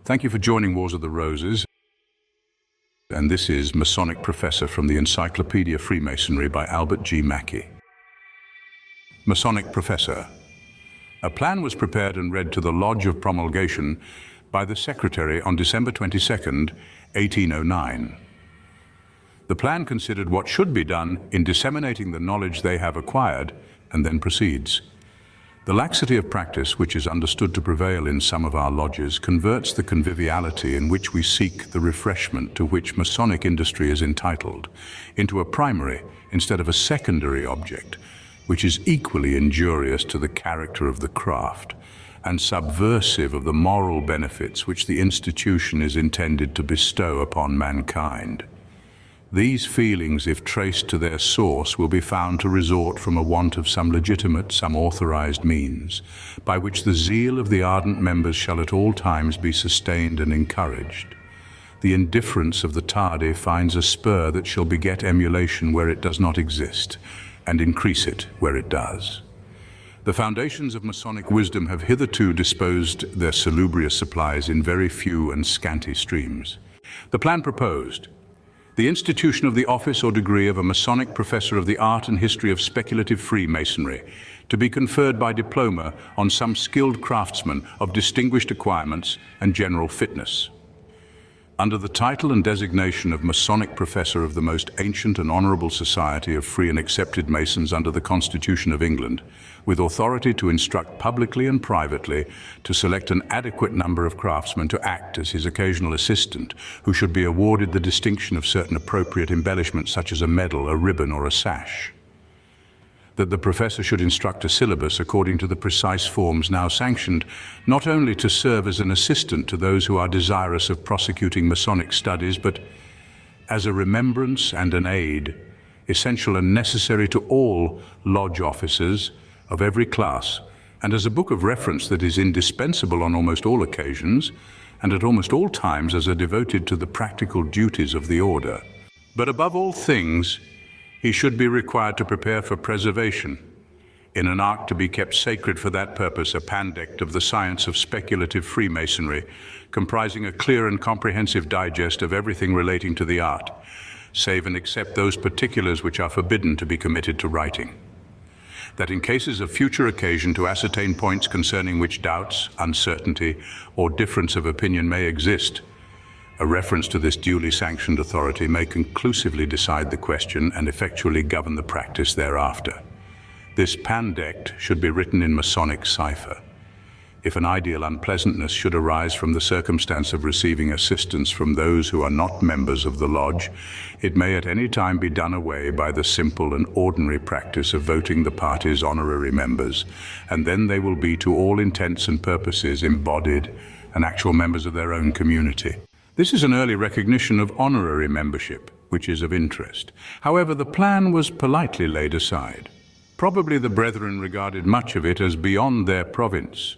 Thank you for joining Wars of the Roses. And this is Masonic Professor from the Encyclopedia of Freemasonry by Albert G. Mackey. Masonic Professor. A plan was prepared and read to the Lodge of Promulgation by the Secretary on December 22nd, 1809. The plan considered what should be done in disseminating the knowledge they have acquired, and then proceeds. The laxity of practice, which is understood to prevail in some of our lodges, converts the conviviality in which we seek the refreshment to which Masonic industry is entitled into a primary instead of a secondary object, which is equally injurious to the character of the craft and subversive of the moral benefits which the institution is intended to bestow upon mankind. These feelings, if traced to their source, will be found to resort from a want of some legitimate, some authorized means, by which the zeal of the ardent members shall at all times be sustained and encouraged. The indifference of the tardy finds a spur that shall beget emulation where it does not exist, and increase it where it does. The foundations of Masonic wisdom have hitherto disposed their salubrious supplies in very few and scanty streams. The plan proposed: the institution of the office or degree of a Masonic Professor of the Art and History of Speculative Freemasonry, to be conferred by diploma on some skilled craftsman of distinguished acquirements and general fitness. Under the title and designation of Masonic Professor of the most ancient and honorable society of free and accepted Masons under the Constitution of England, with authority to instruct publicly and privately, to select an adequate number of craftsmen to act as his occasional assistant, who should be awarded the distinction of certain appropriate embellishments such as a medal, a ribbon, or a sash. That the professor should instruct a syllabus according to the precise forms now sanctioned, not only to serve as an assistant to those who are desirous of prosecuting Masonic studies, but as a remembrance and an aid, essential and necessary to all lodge officers of every class, and as a book of reference that is indispensable on almost all occasions, and at almost all times as a devoted to the practical duties of the order. But above all things, he should be required to prepare for preservation, in an ark to be kept sacred for that purpose, a pandect of the science of speculative Freemasonry, comprising a clear and comprehensive digest of everything relating to the art, save and except those particulars which are forbidden to be committed to writing. That in cases of future occasion to ascertain points concerning which doubts, uncertainty, or difference of opinion may exist, a reference to this duly sanctioned authority may conclusively decide the question and effectually govern the practice thereafter. This pandect should be written in Masonic cipher. If an ideal unpleasantness should arise from the circumstance of receiving assistance from those who are not members of the lodge, it may at any time be done away by the simple and ordinary practice of voting the party's honorary members, and then they will be to all intents and purposes embodied and actual members of their own community. This is an early recognition of honorary membership, which is of interest. However, the plan was politely laid aside. Probably the brethren regarded much of it as beyond their province,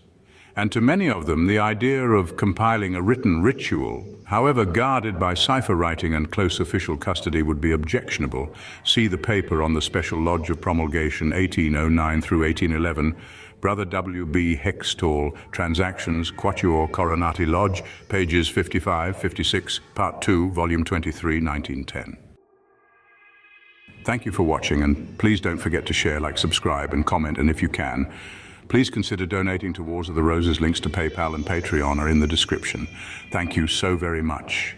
and to many of them the idea of compiling a written ritual, however guarded by cipher writing and close official custody, would be objectionable. See the paper on the Special Lodge of Promulgation 1809 through 1811, Brother W.B. Hextall, Transactions, Quatuor Coronati Lodge, pages 55, 56, Part 2, Volume 23, 1910. Thank you for watching, and please don't forget to share, like, subscribe, and comment, and if you can, please consider donating to Wars of the Roses. Links to PayPal and Patreon are in the description. Thank you so very much.